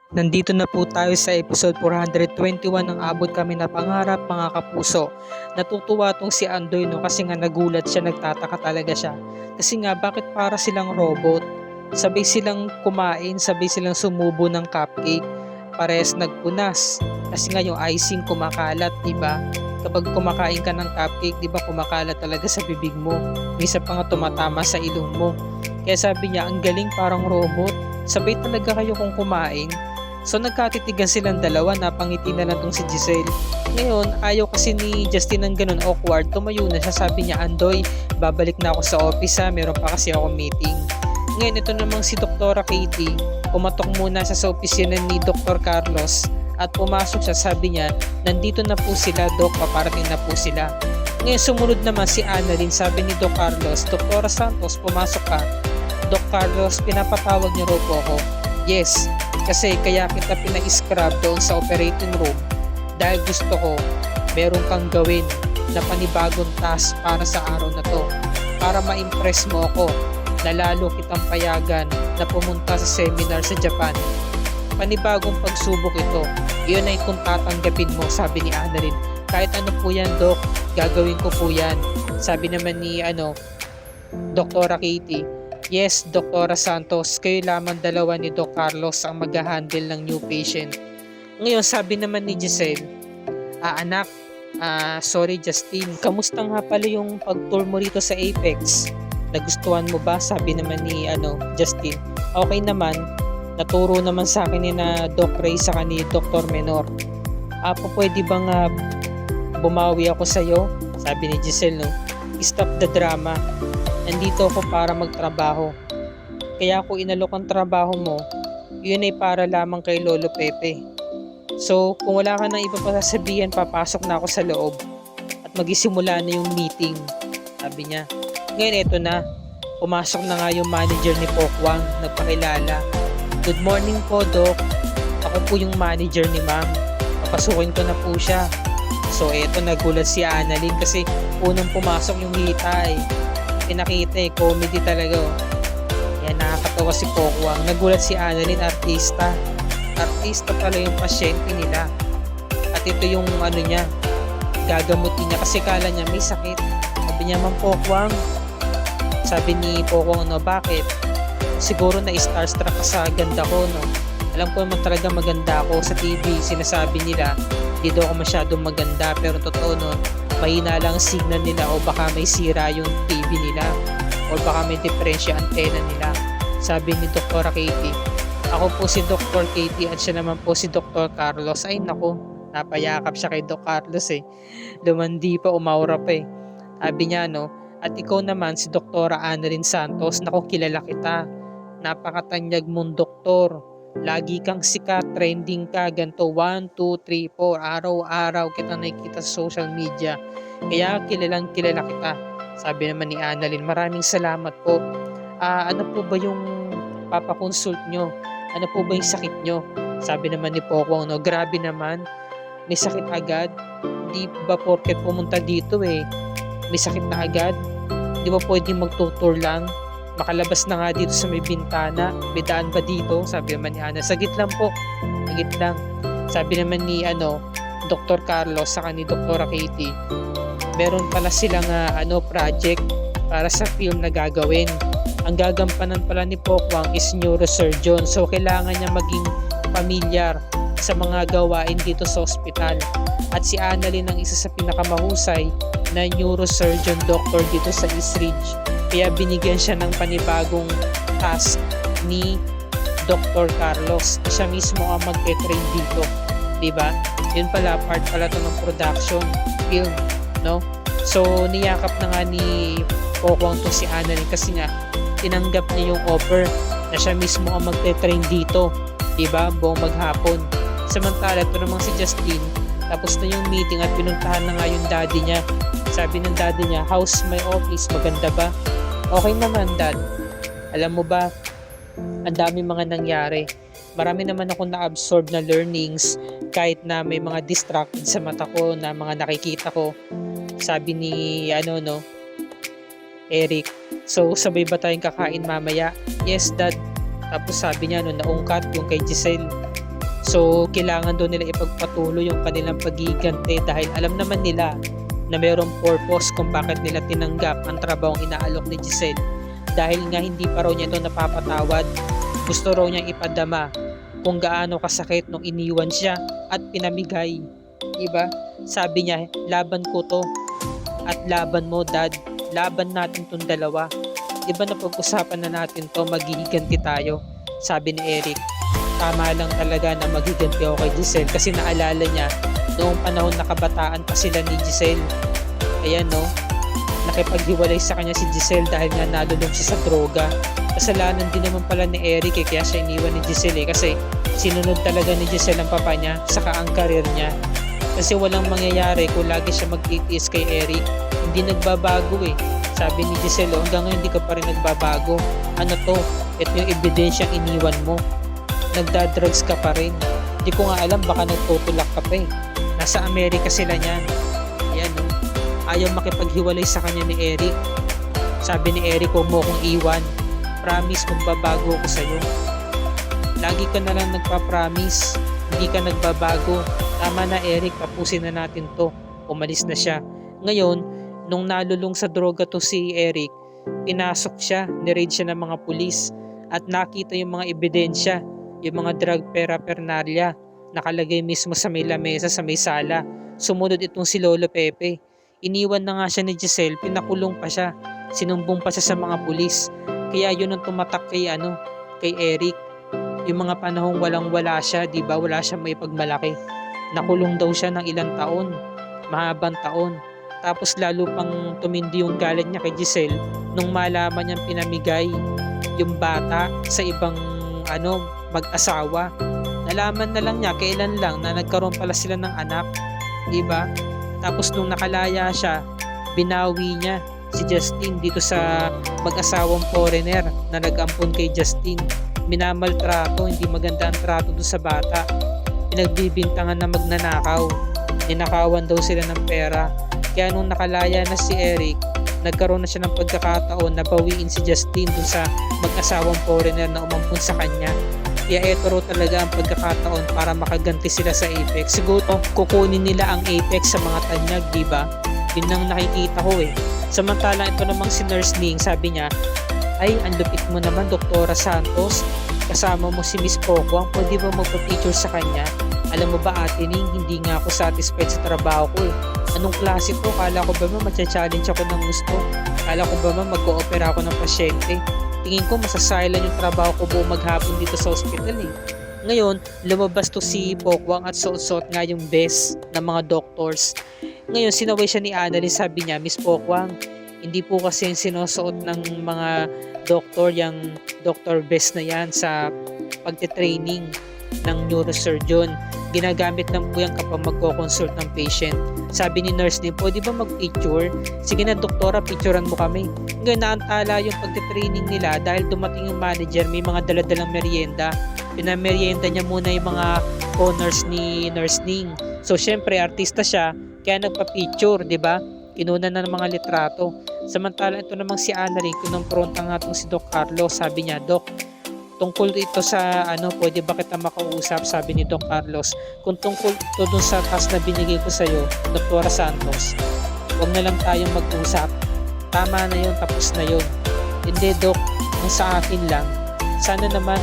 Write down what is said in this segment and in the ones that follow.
Nandito na po tayo sa episode 421 ng Abot Kami na Pangarap mga kapuso. Natutuwa tong si Andoy no kasi nga nagulat siya, nagtataka talaga siya. Kasi nga bakit para silang robot? Sabay silang kumain, sabay silang sumubo ng cupcake. Parehas nagpunas. Kasi nga yung icing kumakalat, di ba? Kapag kumakain ka ng cupcake, di ba kumakalat talaga sa bibig mo. Misa pa nga tumatama sa ilong mo. Kaya sabi niya, ang galing parang robot. Sabay talaga kayo kung kumain. So nagkatitigan silang dalawa, napangiti na lang tong si Giselle. Ngayon, ayaw kasi ni Justin ng ganun, awkward. Tumayo na siya, sabi niya, Andoy, babalik na ako sa office ha, meron pa kasi ako meeting. Ngayon, ito namang si Doktora Katie, pumatok muna siya sa opisina ni Dr. Carlos at pumasok siya, sabi niya, nandito na po sila, Doc, paparating na po sila. Ngayon, sumunod naman si Annalyn, sabi ni Doc Carlos, Doktora Santos, pumasok ka. Doc Carlos, pinapatawag niyo raw po ako. Yes, kasi kaya kita pinag-scrub doon sa operating room dahil gusto ko meron kang gawin na panibagong task para sa araw na to, para ma-impress mo ako na lalo kitang payagan na pumunta sa seminar sa Japan. Panibagong pagsubok ito, iyon ay kung tatanggapin mo, sabi ni Annalyn. Kahit ano po yan, Doc, gagawin ko po yan, sabi naman ni Doktora Katie. Yes, Doktora Santos, kayo lamang dalawa ni Doc Carlos ang mag-handle ng new patient. Ngayon, sabi naman ni Giselle, anak, sorry Justin, kamusta nga pala yung pag-tour mo rito sa Apex? Nagustuhan mo ba? Sabi naman ni Justin. Okay naman, naturo naman sa akin ni na Doc Ray sa ni Dr. Menor. Pwede bang bumawi ako sa'yo? Sabi ni Giselle, no? Stop the drama. Nandito ako para magtrabaho. Kaya ako inalok ang trabaho mo, yun ay para lamang kay Lolo Pepe. So, kung wala ka nang iba pa sasabihin, papasok na ako sa loob at magisimula na yung meeting, sabi niya. Ngayon, eto na. Pumasok na nga yung manager ni Pokwang, nagpakilala. Good morning po, Doc. Ako po yung manager ni Ma'am. Papasukin ko na po siya. So, eto, nagulat si Annalyn kasi unang pumasok yung Hita pinakita comedy talaga. Yan, nakakatawa si Pokwang. Nagulat si Annalyn, artista pala yung pasyente nila, at ito yung niya, gagamutin niya kasi kala niya may sakit. Sabi niya, Ma'am Pokwang, sabi ni Pokwang, bakit? Siguro na starstruck ka sa ganda ko, no? Alam ko naman talaga maganda ako. Sa TV sinasabi nila di daw ako masyadong maganda, pero totoo nun, mahina lang signal nila o baka may sira yung TV nila o baka may diferensya antena nila, sabi ni Dr. Katie. Ako po si Dr. Katie at siya naman po si Dr. Carlos. Ay naku, napayakap siya kay Dr. Carlos lumandi pa, umaura pa sabi niya, at ikaw naman si Dr. Annalyn Santos, naku, kilala kita, napakatanyag mong doktor, lagi kang sikat, trending ka, ganito 1, 2, 3, 4, araw-araw kita nakikita sa social media, kaya kilala kita, sabi naman ni Annalyn. Maraming salamat po. Ano po ba yung papakonsult nyo? Ano po ba yung sakit nyo? Sabi naman ni Pokwang, grabe naman, may sakit agad, di ba porket pumunta dito may sakit na agad, di ba pwedeng magtutur lang, makalabas na nga dito sa may bintana, may daan ba dito? Sabi naman ni Ana, sagit lang po, sagit lang. Sabi naman ni Dr. Carlos sa ni Dr. Katie, meron pala silang project para sa film na gagawin. Ang gagampanan pala ni Pokwang is neurosurgeon, so kailangan niya maging familiar sa mga gawain dito sa ospital. At si Annalyn ang isa sa pinakamahusay na neurosurgeon doctor dito sa East Ridge. Kaya binigyan siya ng panibagong task ni Dr. Carlos. Siya mismo ang magte-train dito, 'di ba? Yun pala, part pala to ng production film, no? So niyakap na nga ni Pokwang to si Annalyn kasi nga tinanggap niya yung offer na siya mismo ang magte-train dito, 'di ba? Buong maghapon. Samantala, ito namang si Justin, tapos na yung meeting at pinuntahan na nga yung daddy niya. Sabi ng daddy niya, how's my office? Maganda ba? Okay naman, Dad. Alam mo ba, ang dami mga nangyari. Marami naman ako na-absorb na learnings kahit na may mga distracted sa mata ko na mga nakikita ko. Sabi ni Eric. So, sabay ba tayong kakain mamaya? Yes, Dad. Tapos sabi niya, naungkat yung kay Giselle. So, kailangan daw nila ipagpatuloy yung kanilang paghiganti dahil alam naman nila na mayroong purpose kung bakit nila tinanggap ang trabahong inaalok ni Giselle. Dahil nga hindi pa raw niya ito napapatawad, gusto raw niyang ipadama kung gaano kasakit nung iniwan siya at pinamigay. Diba? Sabi niya, laban ko to at laban mo dad, laban natin tong dalawa. Diba napag-usapan na natin to, maghihiganti tayo, sabi ni Eric. Tama lang talaga na maghiganti ako kay Giselle kasi naalala niya noong panahon na kabataan pa sila ni Giselle. Ayan no, nakipaghiwalay sa kanya si Giselle dahil nga nalulong siya sa droga. Kasalanan din naman pala ni Eric kaya siya iniwan ni Giselle kasi sinunod talaga ni Giselle ang papa niya saka ang karir niya. Kasi walang mangyayari kung lagi siya magtitiis kay Eric. Hindi nagbabago Sabi ni Giselle, hanggang ngayon hindi ka pa rin nagbabago. Ano to? Ito yung ebidensyang iniwan mo. Nagda-drugs ka pa rin. Hindi ko nga alam, baka nagtutulak ka pa Nasa Amerika sila niyan. Ayan Ayaw makipaghiwalay sa kanya ni Eric. Sabi ni Eric, huwag mo akong iwan. Promise, magbabago ako sa'yo. Lagi ka na lang nagpa-promise. Hindi ka nagbabago. Tama na Eric, tapusin na natin to. Umalis na siya. Ngayon, nung nalulong sa droga to si Eric, pinasok siya, ni-raid siya ng mga pulis at nakita yung mga ebidensya, yung mga drug paraphernalia nakalagay mismo sa may lamesa sa may sala. Sumunod itong si Lolo Pepe. Iniwan na nga siya ni Giselle, pinakulong pa siya, sinumbong pa siya sa mga pulis. Kaya yun ang tumatak kay kay Eric. Yung mga panahong walang-wala siya, di ba? Wala siya may pagmalaki. Nakulong daw siya ng ilang taon, mahabang taon. Tapos lalo pang tumindi yung galit niya kay Giselle nung malaman niyang pinamigay yung bata sa ibang mag-asawa. Nalaman na lang niya kailan lang na nagkaroon pala sila ng anak, di ba? Tapos nung nakalaya siya, binawi niya si Justin dito sa mag-asawang foreigner na nag-ampon kay Justin. Minamaltrato, hindi maganda ang trato doon sa bata. Pinagbibintangan na magnanakaw. Ninakawan daw sila ng pera. Kaya nung nakalaya na si Eric, nagkaroon na siya ng pagkakataon na bawiin si Justin dun sa mag-asawang foreigner na umampun sa kanya. Kaya eto raw talaga ang pagkakataon para makaganti sila sa Apex. Siguro kukunin nila ang Apex sa mga tanyag, diba? Yun ang nakikita ko Samantalang ito namang si Nurse Ning, sabi niya, ay ang lupit mo naman Doktora Santos, kasama mo si Miss Pokwang, pwede ba magpa-feature sa kanya? Alam mo ba Ate Ning, hindi nga ako satisfied sa trabaho ko Anong klase to? Kala ko ba matcha-challenge ako ng gusto? Kala ko ba mag-o-opera ako ng pasyente? Tingin ko masasilent yung trabaho ko buong maghapon dito sa ospital Ngayon, lumabas to si Pokwang at suot-suot nga yung best ng mga doctors. Ngayon, sinaway siya ni Annalyn, sabi niya, Miss Pokwang, hindi po kasi yung sinusuot ng mga doktor, yung Dr. Best na yan sa pagte-training ng neurosurgeon. Ginagamit lang po yan kapag magko-consult ng patient. Sabi ni nurse din, pwede ba mag-picture? Sige na doktora, picturean mo kami. Ngayon naantala yung pagte-training nila dahil dumating yung manager, may mga daladalang merienda. Pinamerienda niya muna yung mga honors ni Nurse Ning. So syempre artista siya, kaya nagpa-picture, di ba? Inuna na ng mga litrato. Samantala ito namang si Annalyn, kinumpronta nga itong si Doc Carlos. Sabi niya, Doc, tungkol ito sa pwede ba kita makausap? Sabi ni Doc Carlos, kung tungkol ito dun sa task na binigay ko sa'yo, Doktora Santos, huwag na lang tayong mag-usap. Tama na yun, tapos na yun. Hindi Doc, kung sa akin lang, sana naman,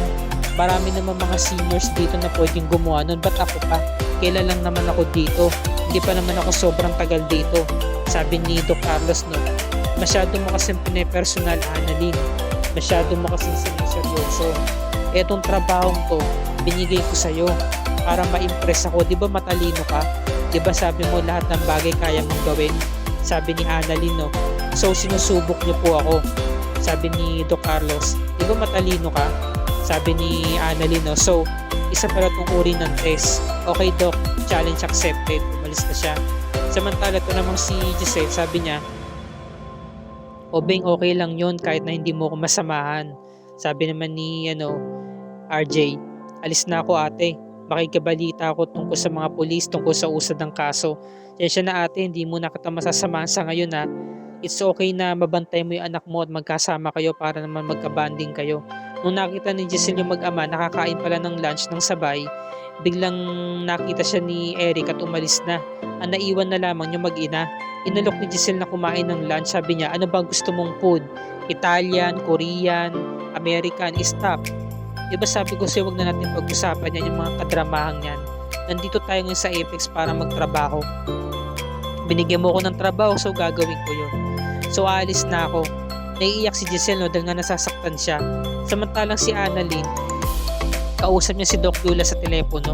marami naman mga seniors dito na pwedeng gumawa nun. Ba't ako pa? Kailan lang naman ako dito? Hindi pa naman ako sobrang tagal dito. Sabi ni Doc Carlos, no, masyado mo kasing pine-personal, Annalyn. Masyado mo kasing siniseryoso. Etong trabahong to, binigay ko sa'yo para ma-impress ako. Di ba matalino ka? Di ba sabi mo lahat ng bagay kaya mong gawin? Sabi ni Annalyn, no. So sinusubok niyo po ako. Sabi ni Doc Carlos, di ba matalino ka? Sabi ni Annalyn, no. So isa pala itong uri ng test. Okay Doc, challenge accepted. Umalis na siya. Samantala ito namang si Giselle, sabi niya, Obeng, okay lang yun kahit na hindi mo ako masamahan. Sabi naman ni RJ, alis na ako ate. Makikabalita ako tungkol sa mga pulis, tungkol sa usad ng kaso. Yan siya na ate, hindi mo na kita masasamahan sa ngayon ha. It's okay na mabantay mo yung anak mo at magkasama kayo para naman magka-banding kayo. Nung nakita ni Giselle yung mag-ama, nakakain pala ng lunch ng sabay, Biglang nakita siya ni Eric at umalis na. Ang naiwan na lamang yung mag-ina. Inalok ni Giselle na kumain ng lunch. Sabi niya, ano ba gusto mong food? Italian, Korean, American, stop. Diba sabi ko sa'yo, huwag na natin pag-usapan yan, yung mga kadramahang yan. Nandito tayo ngayon sa Apex para magtrabaho. Binigyan mo ko ng trabaho, so gagawin ko yun. So aalis na ako. Naiiyak si Giselle, no, dahil nga nasasaktan siya. Samantalang si Annalyn, kausap niya si Doc Yula sa telepono.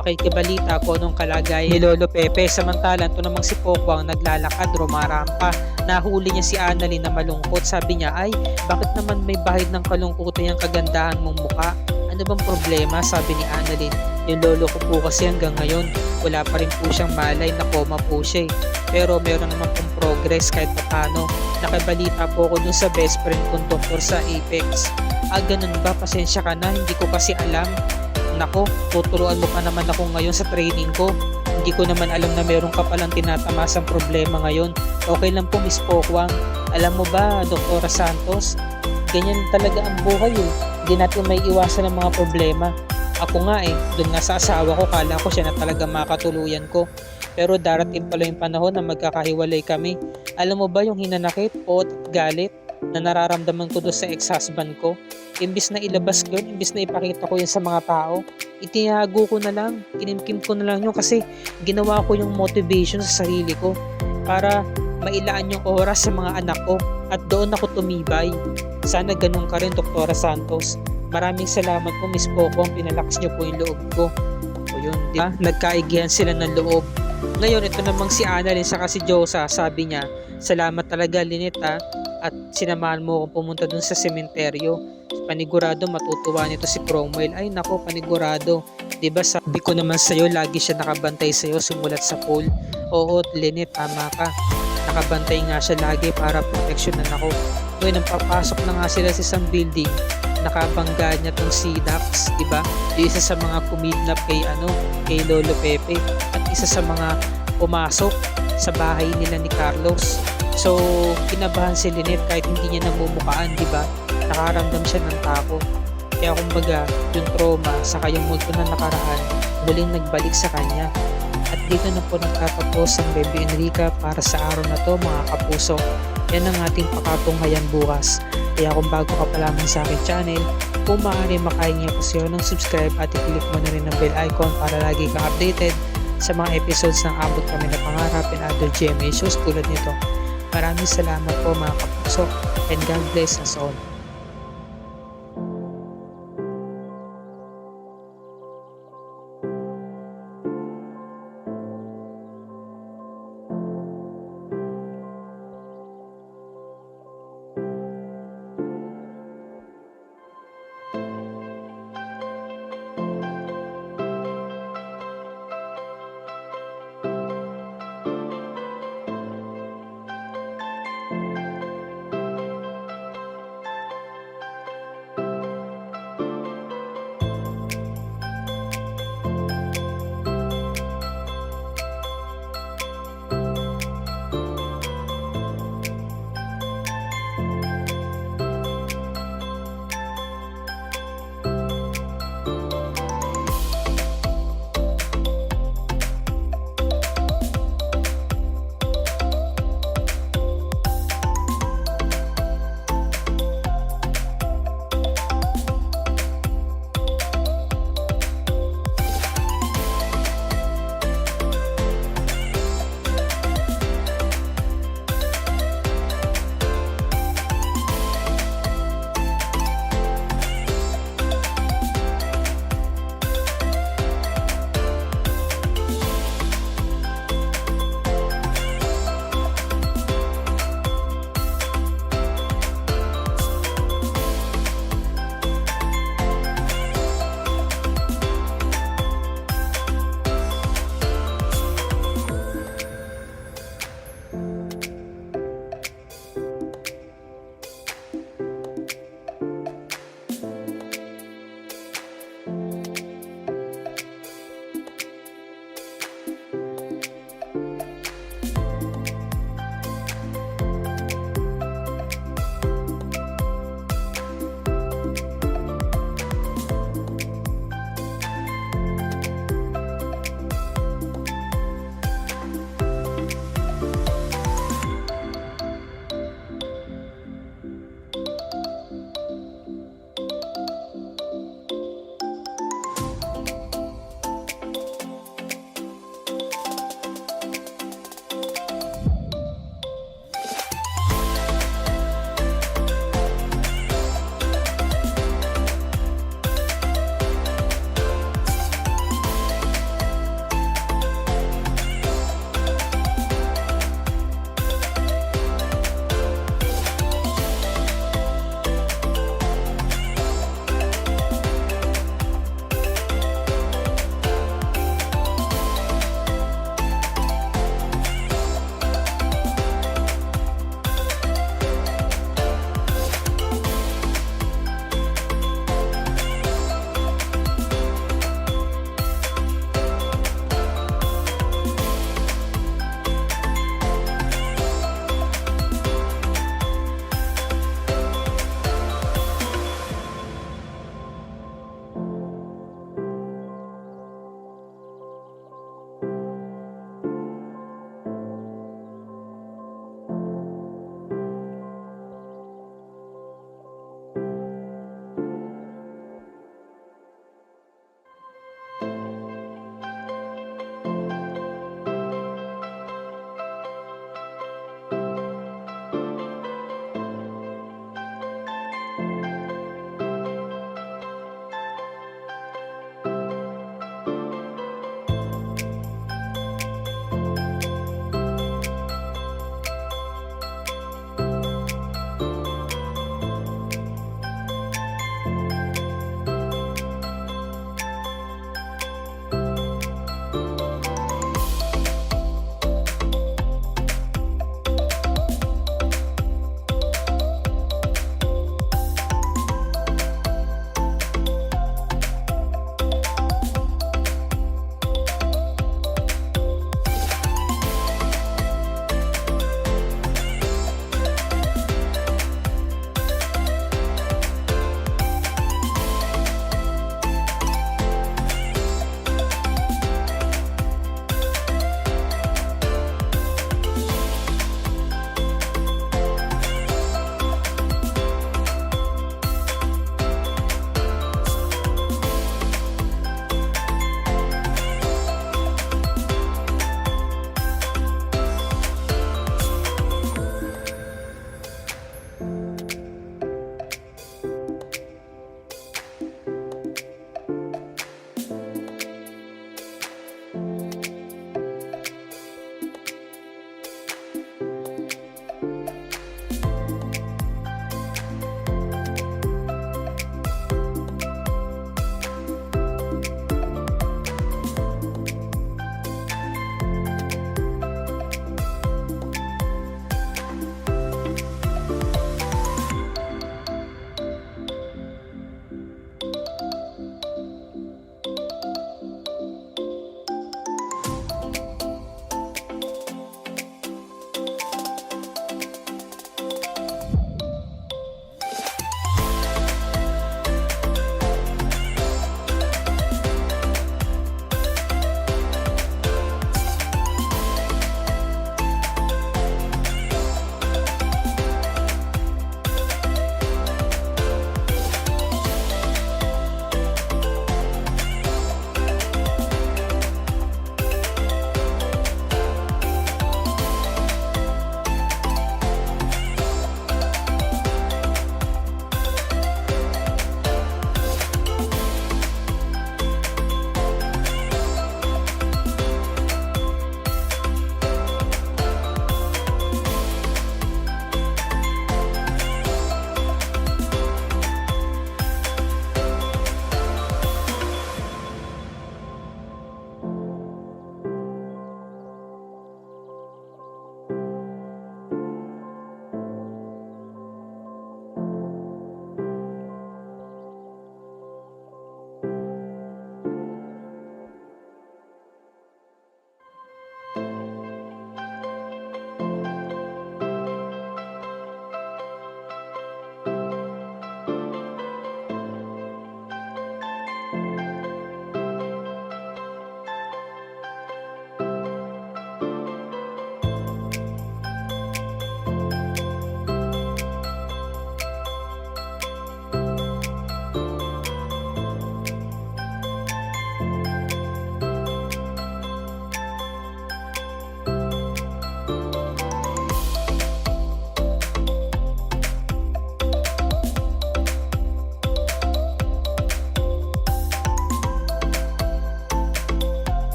Makikibalita ko nung kalagayan ni Lolo Pepe. Samantalang to namang si Pokwang naglalakad, rumarampa. Nahuli niya si Annalyn na malungkot. Sabi niya, ay, bakit naman may bahid ng kalungkutan yung kagandahan mong muka? Ano bang problema? Sabi ni Annalyn. Yung lolo ko po kasi hanggang ngayon, wala pa rin po siyang malay, na coma po siya eh. Pero meron naman pong progress kahit paano. Nakabalita po ako dun sa best friend kong doktor sa Apex. Ganun ba? Pasensya ka na, hindi ko kasi alam. Nako, tuturuan mo pa naman ako ngayon sa training ko. Hindi ko naman alam na meron ka palang tinatamasang problema ngayon. Okay lang po, Miss Pokwang. Alam mo ba, Dr. Santos, ganyan talaga ang buhay eh. Hindi natin may iwasan ng mga problema. Ako nga eh, doon nga sa asawa ko, kala ko siya na talaga makatuluyan ko. Pero darating pala yung panahon na magkakahiwalay kami. Alam mo ba yung hinanakit, pot at galit na nararamdaman ko doon sa ex-husband ko? Imbis na ilabas ko yun, imbis na ipakita ko yun sa mga tao, itinago ko na lang, kinimkim ko na lang yun kasi ginawa ko yung motivation sa sarili ko para mailaan yung oras sa mga anak ko at doon ako tumibay. Sana ganun ka rin, Dr. Santos. Maraming salamat po, Miss Pokwang, pinalakas niyo po yung loob ko. O yun, di ba? Nagkaigihan sila ng loob. Ngayon, ito namang si Annalyn saka si Josa, sabi niya, salamat talaga, Lynette, at sinamahan mo akong pumunta dun sa sementeryo. Panigurado matutuwa nito si Cromwell. Ay nako, panigurado. Diba sabi ko naman sa'yo, lagi siya nakabantay sa'yo sumulat sa pool. Oo, Lynette, tama ka. Nakabantay nga siya lagi para proteksyonan ako. Ngayon, nang papasok na nga sila sa isang building, nakabangga niya tong si Dax, diba? Yung isa sa mga kumidnap kay Lolo Pepe, at isa sa mga pumasok sa bahay nila ni Carlos. So, kinabahan si Lynette kahit hindi niya namumukaan, diba? Nakaramdam siya ng takot. Kaya kumbaga, yung trauma saka yung multo na nakaraan, muling nagbalik sa kanya. At dito na po nagtatapos ang review and recap para sa araw na to, mga kapuso. Yan ang ating pakatunghayan bukas. Kaya kung bago ka pa lamang sa aking channel, kung maaari makahingi po siya ng subscribe at i-click mo na rin ang bell icon para lagi kang updated sa mga episodes ng Abot Kami na Pangarap and other GMA shows tulad nito. Maraming salamat po mga kapuso and God bless us all.